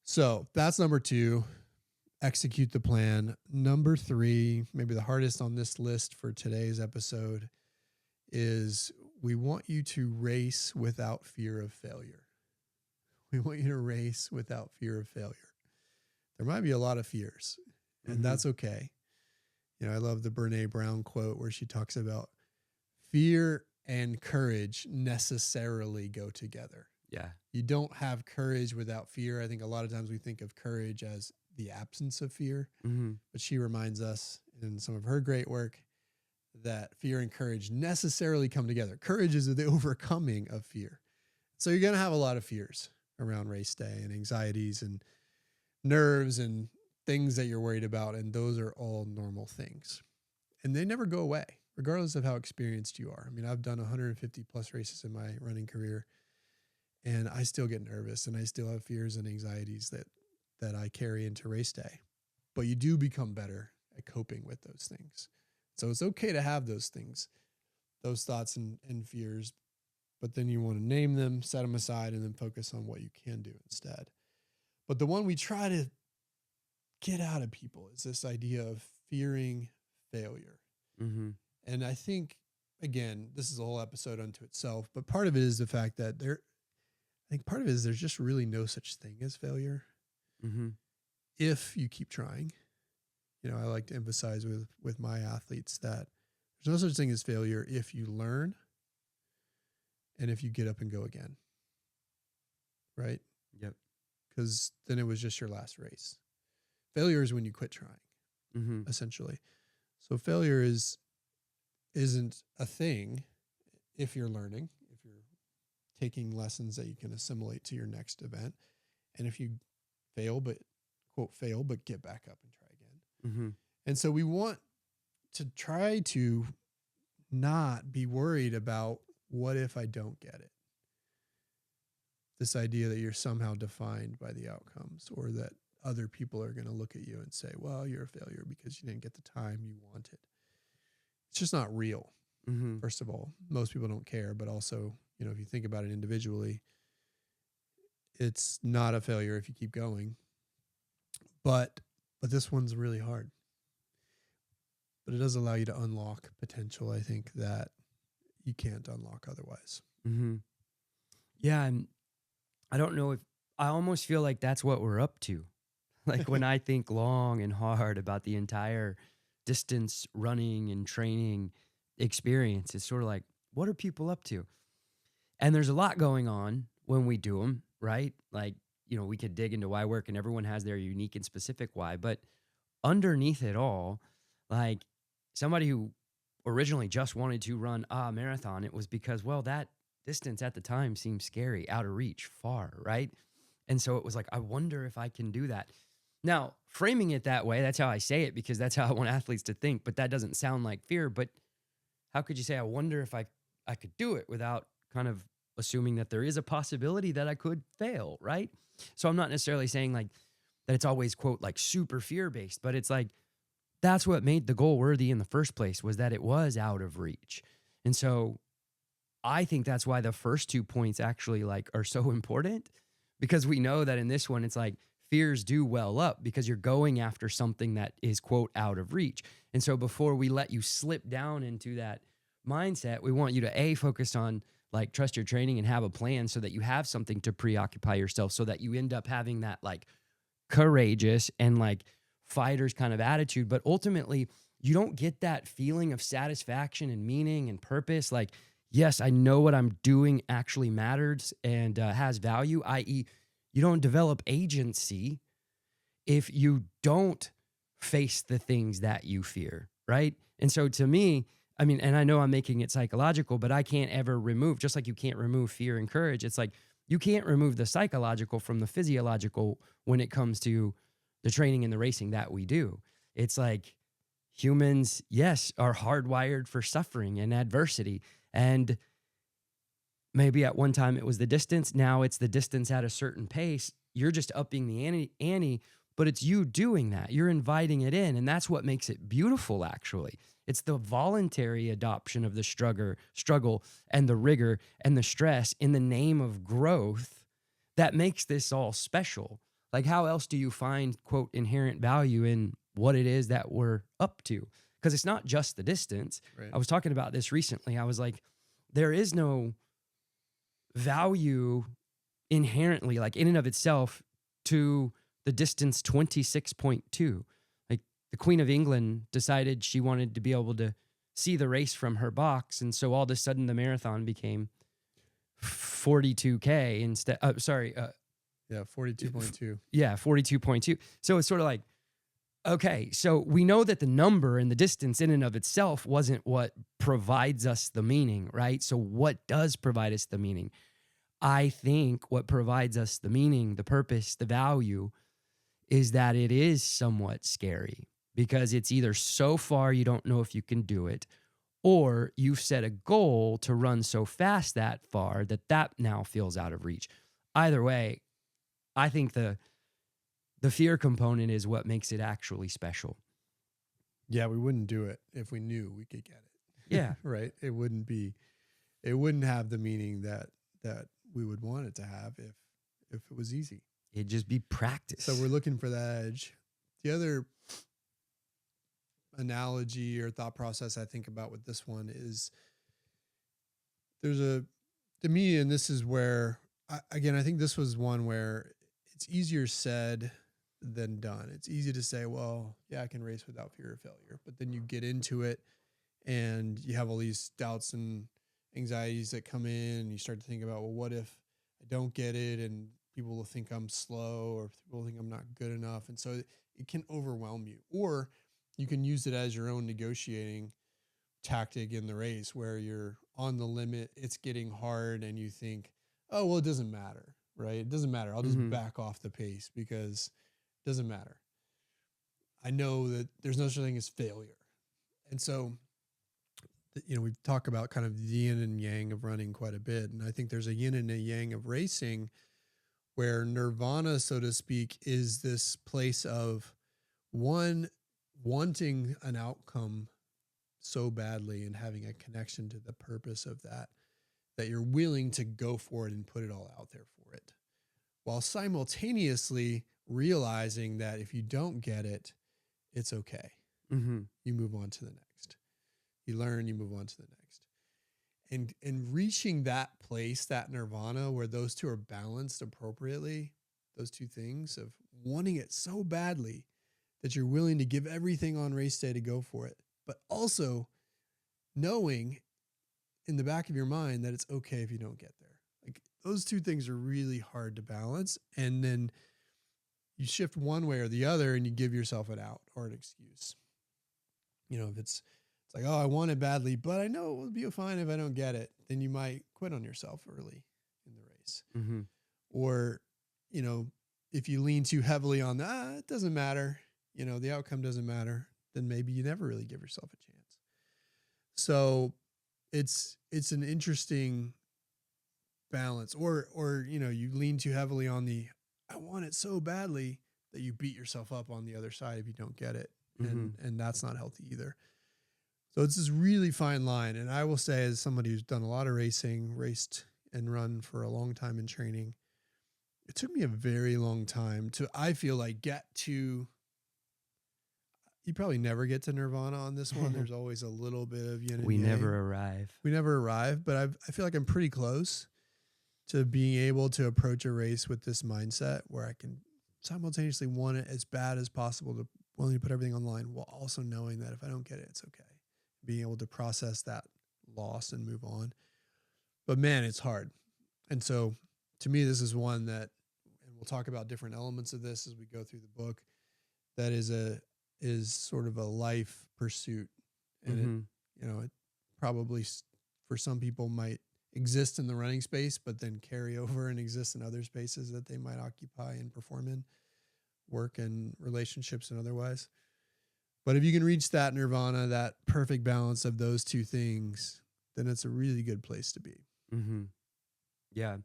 So that's number 2, execute the plan. Number 3, maybe the hardest on this list for today's episode, is we want you to race without fear of failure. We want you to race without fear of failure. There might be a lot of fears, and that's okay. I love the Brené Brown quote where she talks about fear and courage necessarily go together. Yeah. You don't have courage without fear. I think a lot of times we think of courage as the absence of fear, but she reminds us in some of her great work that fear and courage necessarily come together. Courage is the overcoming of fear. So you're going to have a lot of fears around race day and anxieties and nerves and things that you're worried about. And those are all normal things. And they never go away, regardless of how experienced you are. I mean, I've done 150 plus races in my running career, and I still get nervous and I still have fears and anxieties that I carry into race day. But you do become better at coping with those things. So it's okay to have those things, those thoughts and fears, but then you want to name them, set them aside, and then focus on what you can do instead. But the one we try to get out of people is this idea of fearing failure. Mm-hmm. And I think, again, this is a whole episode unto itself, but part of it is the fact that part of it is there's just really no such thing as failure. Mm-hmm. If you keep trying. I like to emphasize with my athletes that there's no such thing as failure if you learn and if you get up and go again. Right? Yep. Because then it was just your last race. Failure is when you quit trying, essentially. So failure isn't a thing if you're learning, if you're taking lessons that you can assimilate to your next event. And if you fail, but get back up and try again. Mm-hmm. And so we want to try to not be worried about what if I don't get it. This idea that you're somehow defined by the outcomes, or that other people are going to look at you and say, well, you're a failure because you didn't get the time you wanted. It's just not real. Mm-hmm. First of all, most people don't care, but also, if you think about it individually, it's not a failure if you keep going. But this one's really hard. But it does allow you to unlock potential, I think, that you can't unlock otherwise. Mm-hmm. Yeah, and I don't know if I almost feel like that's what we're up to. Like when I think long and hard about the entire distance running and training experience, it's sort of like, what are people up to? And there's a lot going on when we do them, right? Like, we could dig into why work, and everyone has their unique and specific why. But underneath it all, like somebody who originally just wanted to run a marathon, it was because, well, that distance at the time seemed scary, out of reach, far, right? And so it was like, I wonder if I can do that. Now, framing it that way, that's how I say it, because that's how I want athletes to think. But that doesn't sound like fear. But how could you say, I wonder if I could do it, without kind of assuming that there is a possibility that I could fail, right? So I'm not necessarily saying like that it's always, quote, like super fear-based, but it's like, that's what made the goal worthy in the first place, was that it was out of reach. And so I think that's why the first 2 points actually like are so important, because we know that in this one, it's like fears do well up because you're going after something that is, quote, out of reach. And so before we let you slip down into that mindset, we want you to focus on like trust your training and have a plan, so that you have something to preoccupy yourself, so that you end up having that like courageous and like fighter's kind of attitude. But ultimately, you don't get that feeling of satisfaction and meaning and purpose. Like, yes, I know what I'm doing actually matters and has value, i.e., you don't develop agency if you don't face the things that you fear, right? And so to me, I mean, and I know I'm making it psychological, but I can't ever remove, just like you can't remove fear and courage. It's like you can't remove the psychological from the physiological when it comes to the training and the racing that we do. It's like humans, yes, are hardwired for suffering and adversity. And maybe at one time it was the distance. Now it's the distance at a certain pace. You're just upping the ante, but it's you doing that. You're inviting it in. And that's what makes it beautiful, actually. It's the voluntary adoption of the struggle and the rigor and the stress in the name of growth that makes this all special. Like, how else do you find, quote, inherent value in what it is that we're up to? Because it's not just the distance. Right. I was talking about this recently. I was like, there is no value inherently, like in and of itself, to the distance 26.2. Like the Queen of England decided she wanted to be able to see the race from her box. And so all of a sudden the marathon became 42K instead. Yeah, 42.2. Yeah, 42.2. So it's sort of like, okay, so we know that the number and the distance in and of itself wasn't what provides us the meaning, right? So what does provide us the meaning? I think what provides us the meaning, the purpose, the value is that it is somewhat scary, because it's either so far you don't know if you can do it, or you've set a goal to run so fast that far that now feels out of reach. Either way, I think the fear component is what makes it actually special. Yeah, we wouldn't do it if we knew we could get it. Yeah. Right? It wouldn't be it wouldn't have the meaning that we would want it to have if it was easy. It'd just be practice. So we're looking for that edge. The other analogy or thought process I think about with this one is to me, and this is where, I think this was one where it's easier said than done. It's easy to say, well, yeah, I can race without fear of failure. But then you get into it and you have all these doubts and anxieties that come in, and you start to think about, well, what if I don't get it? And people will think I'm slow, or people will think I'm not good enough. And so it can overwhelm you. Or you can use it as your own negotiating tactic in the race where you're on the limit, it's getting hard, and you think, oh, well, it doesn't matter, right? It doesn't matter. I'll just back off the pace because it doesn't matter. I know that there's no such thing as failure. And so, we talk about kind of the yin and yang of running quite a bit. And I think there's a yin and a yang of racing where nirvana, so to speak, is this place of one wanting an outcome so badly and having a connection to the purpose of that you're willing to go for it and put it all out there for it, while simultaneously realizing that if you don't get it, it's okay. You move on to the next. You learn, you move on to the next. And reaching that place, that nirvana, where those two are balanced appropriately, those two things of wanting it so badly that you're willing to give everything on race day to go for it, but also knowing in the back of your mind that it's okay if you don't get there. Like, those two things are really hard to balance. And then you shift one way or the other and you give yourself an out or an excuse. If it's like, oh, I want it badly, but I know it will be fine if I don't get it, then you might quit on yourself early in the race. Or, if you lean too heavily on that, it doesn't matter, the outcome doesn't matter, then maybe you never really give yourself a chance. So it's an interesting balance. Or you lean too heavily on the, I want it so badly, that you beat yourself up on the other side if you don't get it. And that's not healthy either. So it's this really fine line. And I will say, as somebody who's done a lot of racing, raced and run for a long time in training, it took me a very long time to, I feel like, get to, you probably never get to nirvana on this one. There's always a little bit of yin and We yang. never arrive, but I feel like I'm pretty close to being able to approach a race with this mindset where I can simultaneously want it as bad as possible, to willing to put everything on the line, while also knowing that if I don't get it, it's okay. Being able to process that loss and move on. But man, it's hard. And so to me, this is one that, and we'll talk about different elements of this as we go through the book, that is sort of a life pursuit. And it probably for some people might exist in the running space, but then carry over and exist in other spaces that they might occupy and perform in, work and relationships and otherwise. But if you can reach that nirvana, that perfect balance of those two things, then it's a really good place to be. Yeah.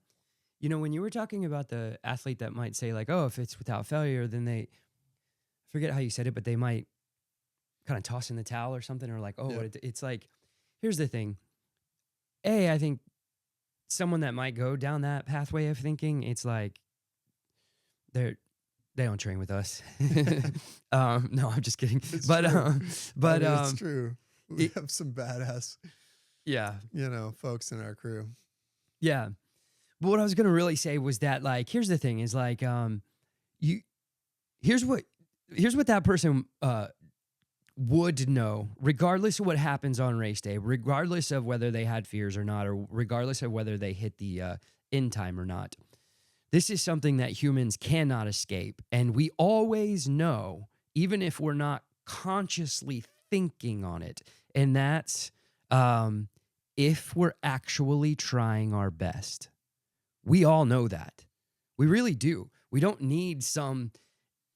When you were talking about the athlete that might say, like, oh, if it's without failure, then I forget how you said it, but they might kind of toss in the towel or something, or like, oh, it's like, here's the thing. I think someone that might go down that pathway of thinking, it's like, they don't train with us. No, I'm just kidding. It's but it's true. We have some badass, yeah, folks in our crew. Yeah. But what I was going to really say was that, like, here's the thing is, like, here's what that person would know, regardless of what happens on race day, regardless of whether they had fears or not, or regardless of whether they hit the end time or not. This is something that humans cannot escape. And we always know, even if we're not consciously thinking on it. And that's if we're actually trying our best. We all know that. We really do. We don't need some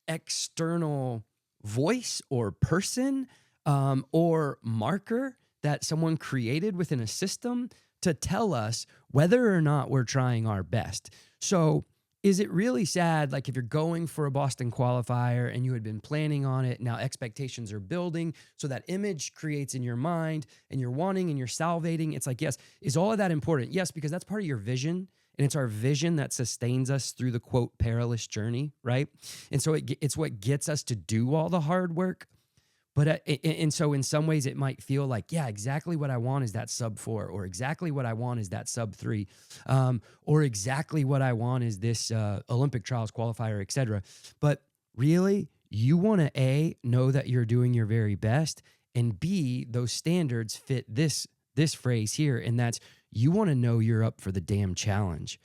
external voice or person or marker that someone created within a system to tell us whether or not we're trying our best. So is it really sad, like if you're going for a Boston qualifier and you had been planning on it, now expectations are building, so that image creates in your mind and you're wanting and you're salivating. It's like, yes, is all of that important? Yes, because that's part of your vision. And it's our vision that sustains us through the quote perilous journey, right? And so it's what gets us to do all the hard work. But and so in some ways it might feel like, yeah, exactly what I want is that sub 4, or exactly what I want is that sub 3, or exactly what I want is this Olympic trials qualifier, et cetera. But really, you want to A, know that you're doing your very best, and B, those standards fit this phrase here, and that's you want to know you're up for the damn challenge.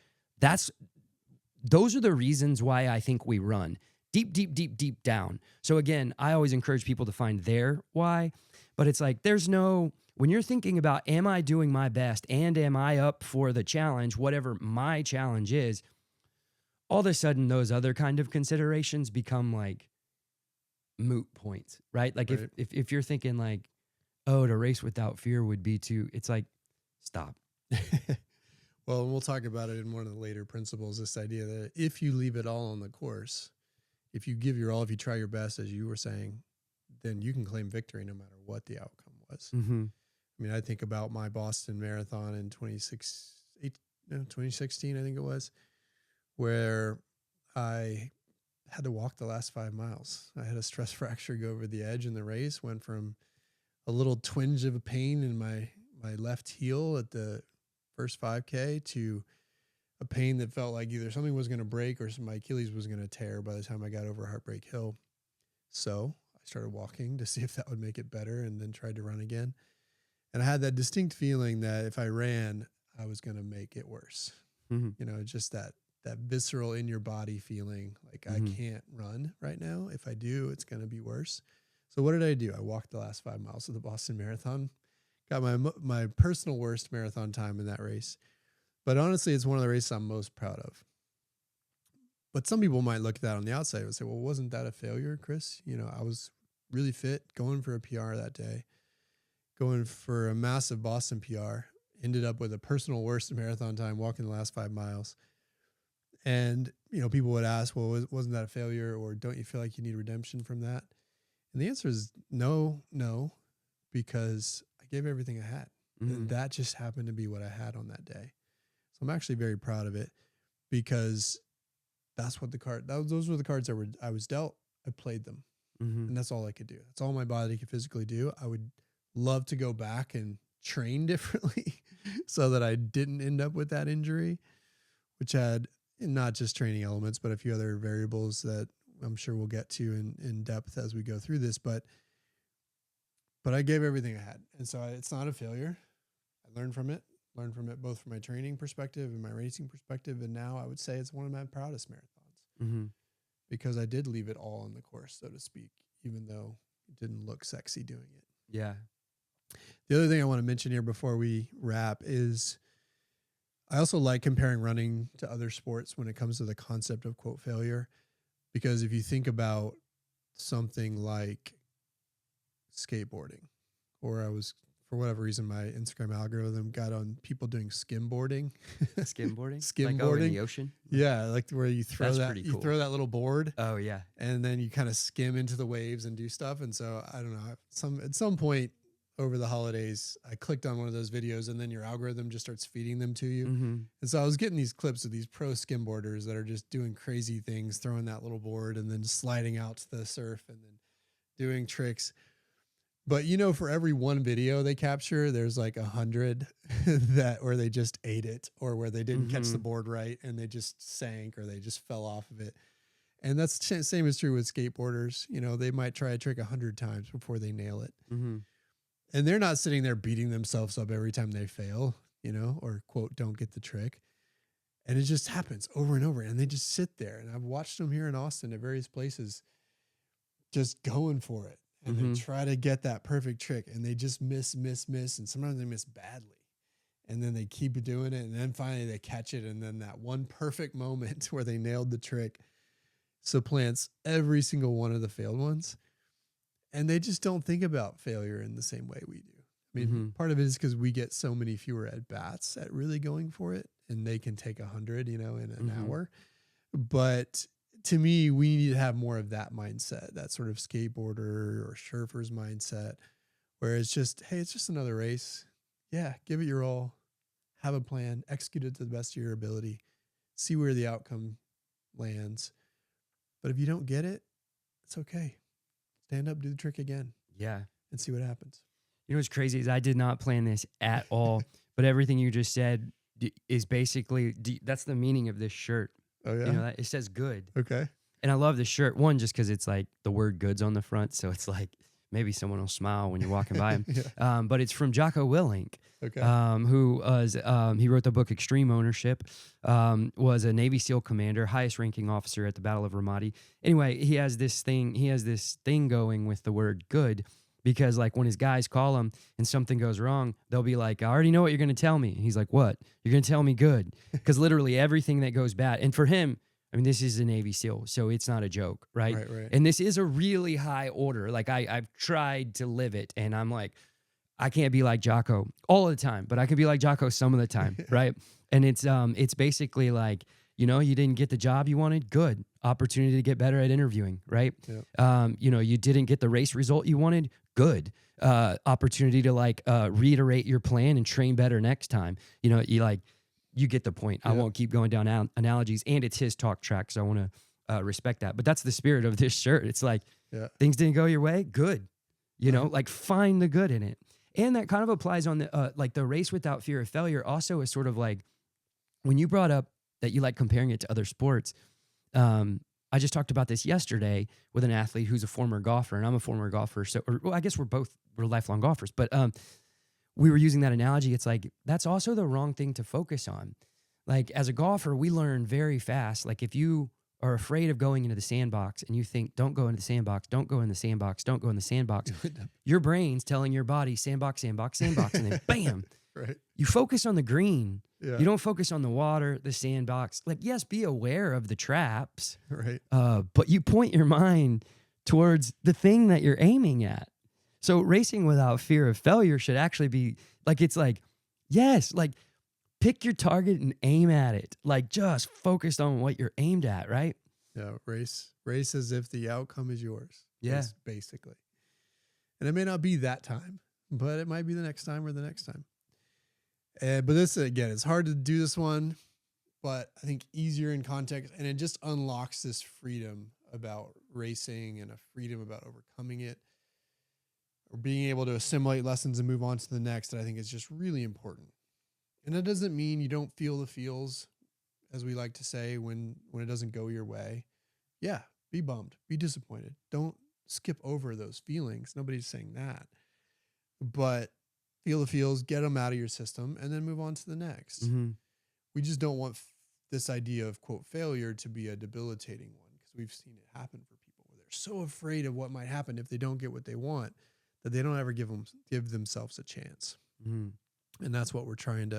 Those are the reasons why I think we run. Deep, deep, deep, deep down. So again, I always encourage people to find their why, but it's like when you're thinking about, am I doing my best and am I up for the challenge, whatever my challenge is, all of a sudden those other kind of considerations become like moot points, right? Like Right. if you're thinking like, oh, to race without fear would be it's like, stop. Well, and we'll talk about it in one of the later principles, this idea that if you leave it all on the course, if you give your all, if you try your best, as you were saying, then you can claim victory no matter what the outcome was. Mm-hmm. I mean, I think about my Boston Marathon in 2016, I think it was, where I had to walk the last 5 miles. I had a stress fracture go over the edge in the race, went from a little twinge of a pain in my left heel at the first 5K to a pain that felt like either something was going to break or my Achilles was going to tear by the time I got over Heartbreak Hill. So I started walking to see if that would make it better, and then tried to run again. And I had that distinct feeling that if I ran, I was going to make it worse. Mm-hmm. You know, just that visceral in your body feeling like I can't run right now. If I do, it's going to be worse. So what did I do? I walked the last 5 miles of the Boston Marathon, got my personal worst marathon time in that race. But honestly, it's one of the races I'm most proud of. But some people might look at that on the outside and say, well, wasn't that a failure, Chris? You know, I was really fit, going for a PR that day, going for a massive Boston PR, ended up with a personal worst marathon time walking the last 5 miles. And, you know, people would ask, well, wasn't that a failure? Or don't you feel like you need redemption from that? And the answer is no, because I gave everything I had. Mm-hmm. And that just happened to be what I had on that day. So I'm actually very proud of it, because that's what those were the cards I was dealt. I played them, and that's all I could do. That's all my body could physically do. I would love to go back and train differently so that I didn't end up with that injury, which had not just training elements, but a few other variables that I'm sure we'll get to in depth as we go through this. But I gave everything I had. And so it's not a failure. I learned from it both from my training perspective and my racing perspective. And now I would say it's one of my proudest marathons, because I did leave it all on the course, so to speak, even though it didn't look sexy doing it. Yeah. The other thing I want to mention here before we wrap is I also like comparing running to other sports when it comes to the concept of quote failure, because if you think about something like skateboarding, or for whatever reason, my Instagram algorithm got on people doing skimboarding. Skimboarding? Like Skimboarding. in the ocean? Yeah, like where you throw That's that pretty you cool. throw that little board. Oh yeah. And then you kind of skim into the waves and do stuff. And so I don't know, at some point over the holidays, I clicked on one of those videos, and then your algorithm just starts feeding them to you. Mm-hmm. And so I was getting these clips of these pro skimboarders that are just doing crazy things, throwing that little board and then sliding out to the surf and then doing tricks. But, you know, for every one video they capture, there's like 100 where they just ate it, or where they didn't catch the board right and they just sank, or they just fell off of it. And that's the same is true with skateboarders. You know, they might try a trick 100 times before they nail it. Mm-hmm. And they're not sitting there beating themselves up every time they fail, you know, or quote, don't get the trick. And it just happens over and over. And they just sit there. And I've watched them here in Austin at various places just going for it. And they try to get that perfect trick, and they just miss. And sometimes they miss badly. And then they keep doing it. And then finally they catch it. And then that one perfect moment where they nailed the trick supplants every single one of the failed ones. And they just don't think about failure in the same way we do. I mean, part of it is because we get so many fewer at bats at really going for it, and they can take 100, you know, in an hour. But to me, we need to have more of that mindset, that sort of skateboarder or surfer's mindset, where it's just, hey, it's just another race. Yeah, give it your all, have a plan, execute it to the best of your ability, see where the outcome lands. But if you don't get it, it's okay. Stand up, do the trick again, Yeah. and see what happens. You know what's crazy is I did not plan this at all, but everything you just said is basically that's the meaning of this shirt. Oh, yeah? You know, it says good. Okay. And I love the shirt. One, just because it's like the word goods on the front. So it's like maybe someone will smile when you're walking by him. Yeah. But it's from Jocko Willink, Okay. who was, he wrote the book Extreme Ownership, was a Navy SEAL commander, highest ranking officer at the Battle of Ramadi. Anyway, he has this thing going with the word good. Because like when his guys call him and something goes wrong, they'll be like, I already know what you're going to tell me. And he's like, what? You're going to tell me good. Because literally everything that goes bad. And for him, I mean, this is a Navy SEAL, so it's not a joke, right? Right. And this is a really high order. Like I've tried to live it, and I'm like, I can't be like Jocko all the time, but I can be like Jocko some of the time, right? And it's basically like, you know, you didn't get the job you wanted, good. Opportunity to get better at interviewing, right? Yeah. You know, you didn't get the race result you wanted, good. Opportunity to like reiterate your plan and train better next time. You know, you get the point. I won't keep going down analogies, and it's his talk track, so I want to respect that. But that's the spirit of this shirt. It's like things didn't go your way, good. You know, like find the good in it, and that kind of applies on the like the race without fear of failure. Also, is sort of like when you brought up that you like comparing it to other sports. I just talked about this yesterday with an athlete who's a former golfer, and I'm a former golfer. So, well, I guess we're lifelong golfers, but we were using that analogy. It's like, that's also the wrong thing to focus on. Like as a golfer, we learn very fast. Like if you are afraid of going into the sandbox and you think, don't go into the sandbox, don't go in the sandbox, don't go in the sandbox, your brain's telling your body sandbox, sandbox, sandbox. And then bam, Right. You focus on the green. Yeah. You don't focus on the water, the sandbox. Like, yes, be aware of the traps, Right. but you point your mind towards the thing that you're aiming at. So racing without fear of failure should actually be like, it's like, yes, like pick your target and aim at it. Like just focus on what you're aimed at, right? Yeah. Race as if the outcome is yours. Yeah. Basically. And it may not be that time, but it might be the next time or the next time. But this, again, it's hard to do this one, but I think easier in context, and it just unlocks this freedom about racing and a freedom about overcoming it, or being able to assimilate lessons and move on to the next, that I think is just really important. And that doesn't mean you don't feel the feels, as we like to say, when it doesn't go your way. Yeah, be bummed, be disappointed. Don't skip over those feelings. Nobody's saying that. But feel the feels, get them out of your system, and then move on to the next. Mm-hmm. We just don't want this idea of, quote, failure to be a debilitating one, because we've seen it happen for people where they're so afraid of what might happen if they don't get what they want that they don't ever give themselves a chance. Mm-hmm. And that's what we're trying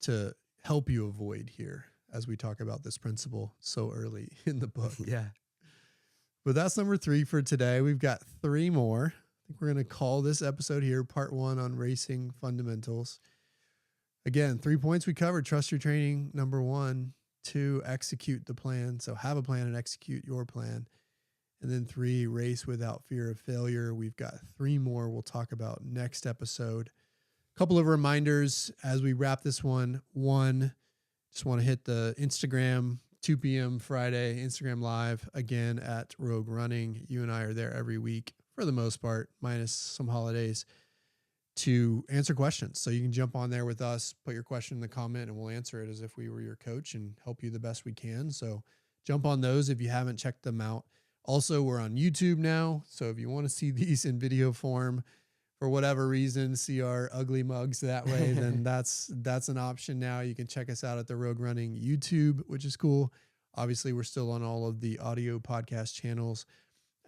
to help you avoid here as we talk about this principle so early in the book. Yeah. But that's number 3 for today. We've got 3 more. I think we're going to call this episode here part 1 on racing fundamentals. Again, 3 points we covered. Trust your training, number 1. 2, execute the plan. So have a plan and execute your plan. And then 3, race without fear of failure. We've got 3 more we'll talk about next episode. A couple of reminders as we wrap this one. 1, just want to hit the Instagram, 2 p.m. Friday, Instagram Live, again at Rogue Running. You and I are there every week for the most part, minus some holidays, to answer questions. So you can jump on there with us, put your question in the comment, and we'll answer it as if we were your coach and help you the best we can. So jump on those if you haven't checked them out. Also, we're on YouTube now. So if you want to see these in video form for whatever reason, see our ugly mugs that way, then that's an option now. You can check us out at the Rogue Running YouTube, which is cool. Obviously, we're still on all of the audio podcast channels.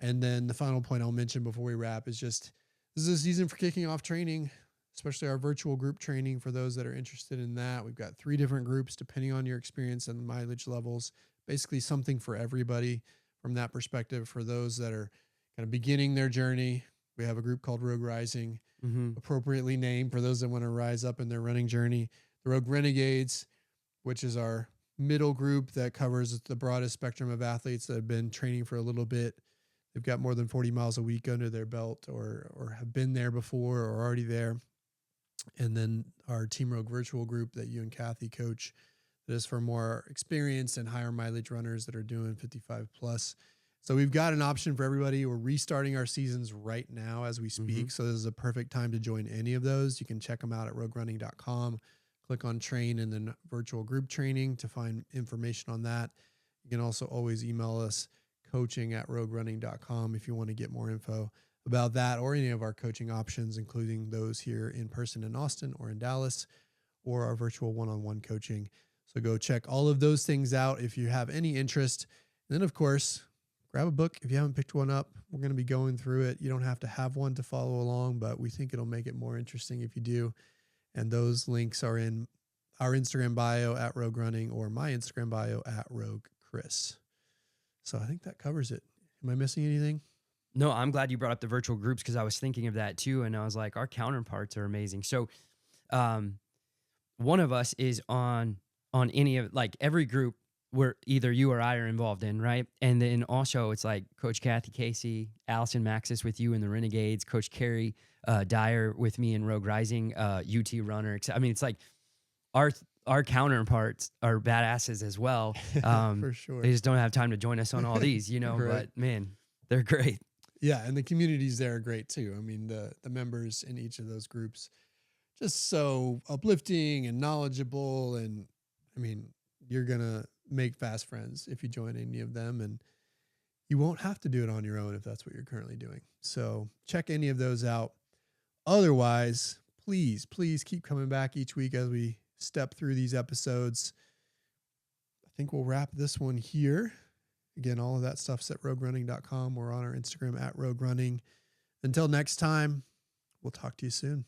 And then the final point I'll mention before we wrap is just, this is a season for kicking off training, especially our virtual group training for those that are interested in that. We've got 3 different groups depending on your experience and mileage levels, basically something for everybody from that perspective. For those that are kind of beginning their journey, we have a group called Rogue Rising, appropriately named for those that want to rise up in their running journey. The Rogue Renegades, which is our middle group that covers the broadest spectrum of athletes that have been training for a little bit. They've got more than 40 miles a week under their belt, or have been there before or already there. And then our Team Rogue virtual group that you and Kathy coach, that is for more experienced and higher mileage runners that are doing 55 plus. So we've got an option for everybody. We're restarting our seasons right now as we speak. So this is a perfect time to join any of those. You can check them out at roguerunning.com. Click on train and then virtual group training to find information on that. You can also always email us coaching@roguerunning.com if you want to get more info about that or any of our coaching options, including those here in person in Austin or in Dallas, or our virtual one-on-one coaching. So go check all of those things out if you have any interest. And then, of course, grab a book if you haven't picked one up. We're going to be going through it. You don't have to have one to follow along, but we think it'll make it more interesting if you do. And those links are in our Instagram bio at Rogue Running or my Instagram bio at Rogue Chris. So I think that covers it. Am I missing anything? No, I'm glad you brought up the virtual groups because I was thinking of that too. And I was like, our counterparts are amazing. So one of us is on any of, like, every group where either you or I are involved in, right? And then also it's like Coach Kathy Casey, Allison Maxis with you in the Renegades, Coach Carrie Dyer with me in Rogue Rising, UT Runner. I mean, it's like our counterparts are badasses as well. For sure. They just don't have time to join us on all these, you know, Right. but man, they're great. Yeah, and the communities there are great too. I mean, the members in each of those groups just so uplifting and knowledgeable, and I mean, you're gonna make fast friends if you join any of them, and you won't have to do it on your own if that's what you're currently doing. So check any of those out. Otherwise, please keep coming back each week as we step through these episodes. I think we'll wrap this one here. Again, all of that stuff's at roguerunning.com. We're on our Instagram at roguerunning. Until next time, we'll talk to you soon.